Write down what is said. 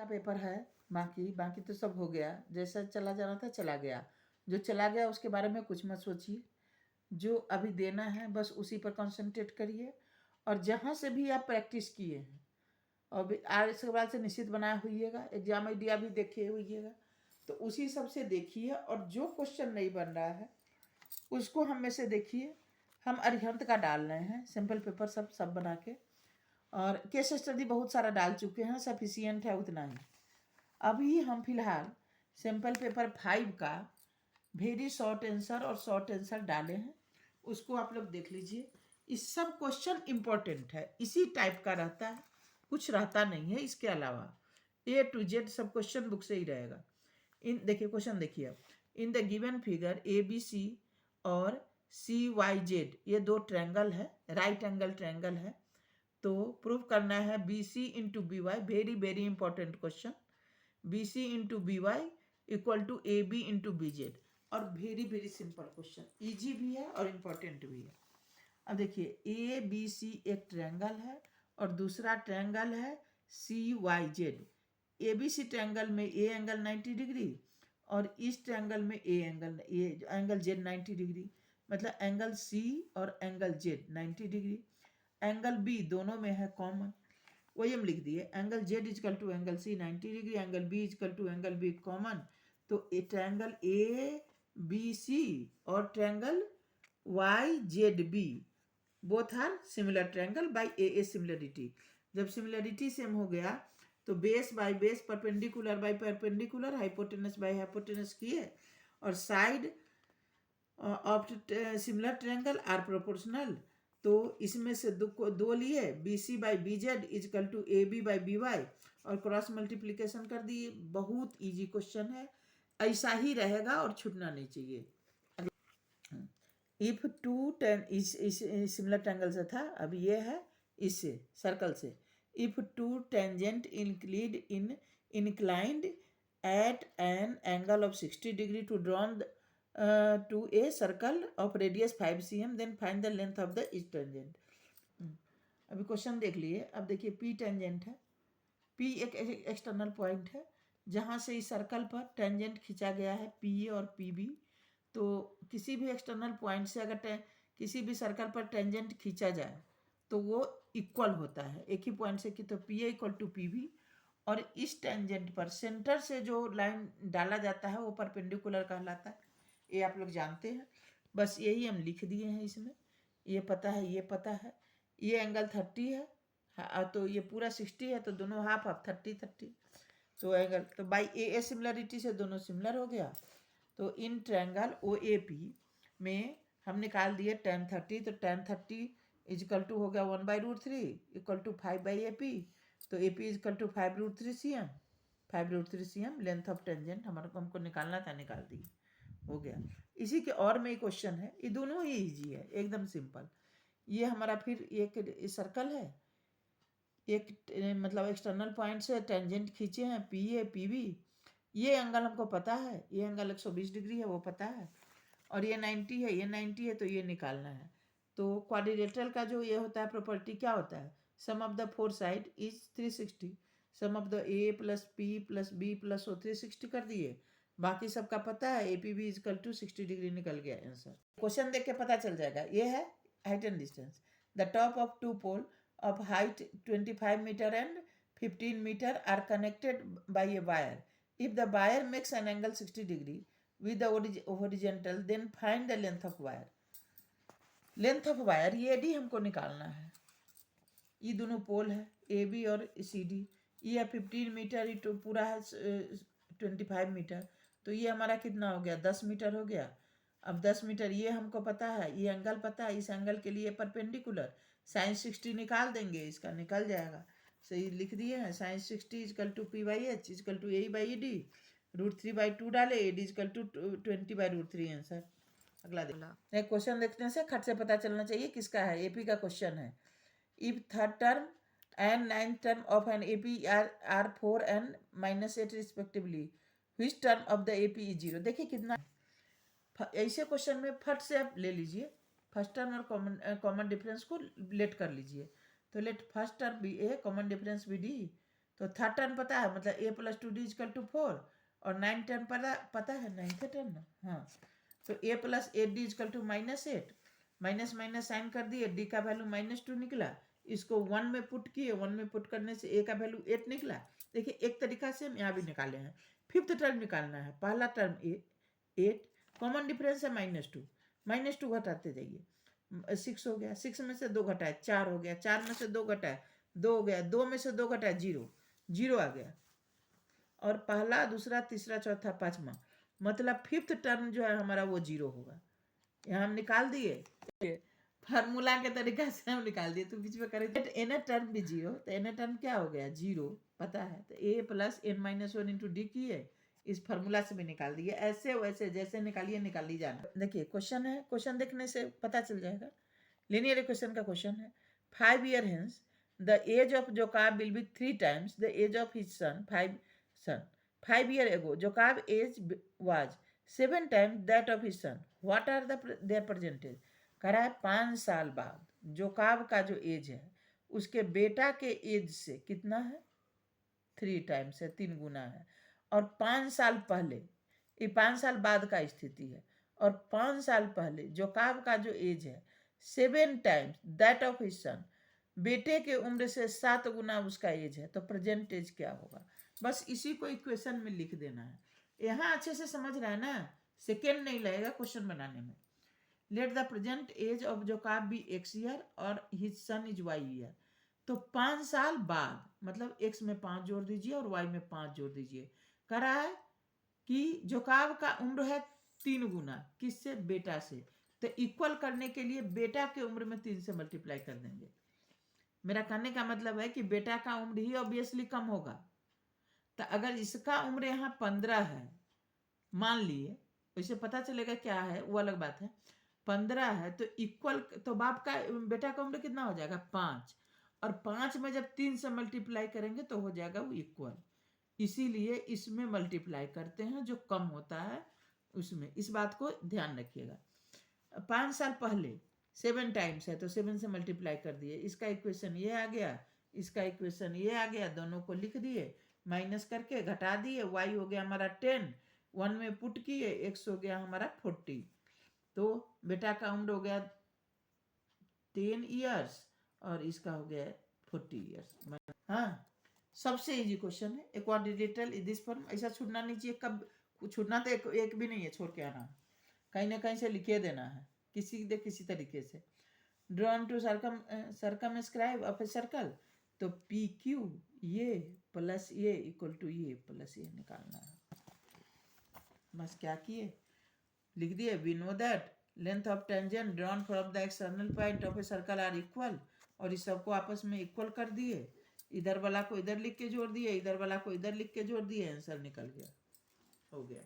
का पेपर है, बाकी बाकी तो सब हो गया, जैसा चला जाना था चला गया। जो चला गया उसके बारे में कुछ मत सोचिए, जो अभी देना है बस उसी पर कंसंट्रेट करिए। और जहाँ से भी आप प्रैक्टिस किए हैं और आज के बाद से निश्चित बनाए होइएगा, एग्जाम आइडिया भी देखे होइएगा, तो उसी सब से देखिए। और जो क्वेश्चन नहीं बन रहा है उसको हम में से देखिए, हम अरिहंत का डाल रहे हैं सिंपल पेपर सब बना के, और केस स्टडी बहुत सारा डाल चुके हैं, सफिशियंट है उतना ही। अभी हम फिलहाल सिंपल पेपर 5 का वेरी शॉर्ट आंसर और शॉर्ट आंसर डाले हैं, उसको आप लोग देख लीजिए। इस सब क्वेश्चन इंपॉर्टेंट है, इसी टाइप का रहता है, कुछ रहता नहीं है इसके अलावा। A to Z सब क्वेश्चन बुक से ही रहेगा। इन देखिए क्वेश्चन देखिए आप, in the given figure ABC और CYZ ये दो ट्रायंगल है, राइट एंगल ट्रायंगल है, तो प्रूव करना है BC into BY, very very important question, BC into BY equal to AB into BZ। और very very simple question, easy भी है और इम्पोर्टेंट भी है। अब देखिए ABC एक ट्रायंगल है और दूसरा ट्रायंगल है CYZ। ABC ट्रायंगल में A एंगल 90 डिग्री और इस ट्रायंगल में A एंगल Z 90 डिग्री, मतलब एंगल C और angle Z 90 degree. Angle B दोनों में है कॉमन, वही हम लिख दिए, angle Z equal to angle C 90 degree, angle B equal to angle B common, तो ट्रायंगल ABC और triangle YZB both are similar triangle by AA similarity. जब सिमिलरिटी सेम हो गया तो base by base, perpendicular by perpendicular, hypotenuse by hypotenuse किए, और side of similar triangle are proportional, तो इसमें से दो लिए, BC by BZ equal to AB by BY, और क्रॉस मल्टीप्लीकेशन कर दिए। बहुत इजी क्वेश्चन है, ऐसा ही रहेगा और छूटना नहीं चाहिए। इफ टू टेन इस सिमिलर ट्रायंगल से था, अब ये है इससे सर्कल से, if two tangent inclined at an angle of 60 degree to drawn to a circle of radius 5 cm, then find the length of the each tangent। अभी question देख लिए। अब देखिए P टेंजेंट है, P एक एक्सटर्नल पॉइंट है जहाँ से इस सर्कल पर टेंजेंट खींचा गया है PA और PB। तो किसी भी एक्सटर्नल पॉइंट से अगर किसी भी सर्कल पर टेंजेंट खींचा जाए तो वो इक्वल होता है, एक ही पॉइंट से कि तो PA इक्वल टू PB, और इस टेंजेंट पर सेंटर से जो लाइन डाला जाता है वो परपेंडिकुलर कहलाता है, ये आप लोग जानते हैं। बस यही हम लिख दिए हैं इसमें, ये पता है, ये पता है। ये एंगल 30 है, तो ये पूरा 60 है, तो दोनों हाफ हाफ 30 तो एंगल, तो बाई AA सिमिलरिटी से दोनों सिमिलर हो गया। तो इन ट्रायंगल OAP में हम निकाल दिए tan 30, तो tan 30 इजकल टू हो गया 1/√3 इक्वल टू 5/AP, तो AP equal to 5√3 cm, 5√3 cm length of tangent हमको निकालना था, निकाल दी, हो गया। इसी के और में क्वेश्चन है, ये दोनों ही इजी है, एकदम सिंपल। ये हमारा फिर एक सर्कल है, एक मतलब एक्सटर्नल पॉइंट से टेंजेंट खींचे हैं PA PB, ये एंगल हमको पता है, ये एंगल 120 डिग्री है वो पता है, और ये 90 है, ये 90 है, तो ये निकालना है। तो क्वाड्रिलेटरल का जो ये होता है प्रॉपर्टी क्या होता है, sum of the four side is 360, sum of the A plus P plus B plus O 360 कर दिए, बाकी सबका पता है, APB इजकल टू 60 डिग्री निकल गया आंसर। क्वेश्चन देख के पता चल जाएगा। ये है height and distance, the top of two pole of height 25 meter and 15 meter are connected by a wire. If the wire makes an angle 60 degree with the horizontal, then find the length of wire. Length of wire ये AD हमको निकालना है। ये दोनों पोल है AB और CD, ये है 15 मीटर, ये तो पूरा है 25 मीटर, तो ये हमारा कितना हो गया, 10 मीटर हो गया। अब 10 मीटर ये हमको पता है, ये एंगल पता है, इस एंगल के लिए परपेंडिकुलर sin 60 निकाल देंगे, इसका निकल जाएगा, सही लिख दिए हैं। sin 60 equal to P/H equal to A/ED, √3/2 डाले, AD इजकल टू 20/√3 आंसर। अगला देखना, क्वेश्चन देखने से खट से पता चलना चाहिए किसका है, AP का क्वेश्चन है। If third term and ninth term of an AP are 4 and -8 respectively, which term of the AP is 0? देखिए कितना ऐसे क्वेश्चन में फट से आप ले लीजिए, फर्स्ट टर्म और कॉमन डिफरेंस को लेट कर लीजिए, तो let first term be A, common difference भी D, तो थर्ड टर्म पता है, मतलब a plus 2d is equal to 4, और 9 टर्म पता है, 9th टर्म ना, हाँ। तो a plus 8d equal to -8, minus minus sign कर दिए, d का वैल्यू -2 निकला, इसको 1 में पुट किए, 1 में पुट करने से a का वैल्यू 8 निकला। देखिए एक तरीका से हम यहाँ भी निकाले हैं। फिफ्थ टर्म निकालना है, पहला टर्म 8, कॉमन डिफरेंस है -2, -2 घटाते जाइए, 6 हो गया, 6 में से 2 घटाए 4 हो गया, 4 में से 2 घटाए 2 हो गया, 2 में से 2 घटाए 0, 0 आ गया। और पहला, दूसरा, तीसरा, चौथा, पांचवा, मतलब फिफ्थ टर्म जो है हमारा वो 0 होगा। यहाँ हम निकाल दिए, फार्मूला के तरीका से हम निकाल दिए। तो बीच में करें एन टर्म भी 0, तो एन टर्म क्या हो गया 0, पता है, तो a plus n-1 into D की है, इस फार्मूला से भी निकाल दिए। ऐसे वैसे जैसे निकालिए निकाली जाना। देखिए क्वेश्चन है, क्वेश्चन देखने से पता चल जाएगा। लिनियर इक्वेशन का क्वेश्चन है। 5 years hence the age of Jacob will be 3 times the age of his son 5 years ago Jacob's age was 7 times that of his son. What are their percentage? कह रहा है 5 साल बाद जोकाब का जो as है उसके बेटा के एज से कितना है, 3 टाइम्स है, 3 गुना है। और 5 साल पहले, ये 5 साल बाद का स्थिति है, और 5 साल पहले जोकाब का जो एज है 7 times that of his son, बेटे के उम्र से 7 गुना उसका एज है, तो प्रेजेंट एज क्या होगा। बस इसी को इक्वेशन में लिख देना है। यहाँ अच्छे से समझ रहा है ना, सेकेंड नहीं लगेगा क्वेश्चन बनाने में। Let the present age of Jacob be x year और his son is y year. तो 5 साल बाद, मतलब x में 5 जोड़ दीजिए और y में 5 जोड़ दीजिए। कह रहा है कि जोकाब का उम्र है 3 गुना, किससे, बेटा से। तो इक्वल करने के लिए बेटा के उम्र में 3 से मल्टीप्लाई कर देंगे। मेरा कहने का मतलब है कि बेटा का उम्र ही ऑब्वियसली कम होगा। तो अगर इसका उम्र यहाँ 15 है मान लिए, इसे पता चलेगा क्या है वो अलग बात है। 15 है तो इक्वल, तो बाप का, बेटा का उम्र कितना हो जाएगा 5, और 5 में जब 3 से मल्टीप्लाई करेंगे तो हो जाएगा वो इक्वल। इसीलिए इसमें मल्टीप्लाई करते हैं जो कम होता है उसमें, इस बात को ध्यान रखिएगा। 5 साल पहले 7 टाइम्स है तो 7 से मल्टीप्लाई कर दिए, इसका इक्वेशन ये आ गया, इसका इक्वेशन ये आ गया, दोनों को लिख दिए, माइनस करके घटा दिए, y हो गया हमारा 10, 1 में पुट किए, x हो गया हमारा 40। तो बेटा का उम्र हो गया 10 ईयर्स और इसका हो गया 40 ईयर्स। हाँ, सबसे इजी क्वेश्चन है। एक और डिटेल दिस फॉर्म, ऐसा छूटना नहीं चाहिए, कब छूटना तो एक भी नहीं है, छोड़ के आना, कहीं ना कहीं से लिखे देना है, किसी तरीके से। Drawn to circumscribe of a circle, तो पी क्यू ये प्लस ये इक्वल टू ये प्लस ये निकालना है। बस क्या किए, लिख दिए, we know that length of tangent drawn from the external point of a circle are equal, और इस सबको आपस में इक्वल कर दिए, इधर वाला को इधर लिख के जोड़ दिए, इधर वाला को इधर लिख के जोड़ दिए, आंसर निकल गया, हो गया।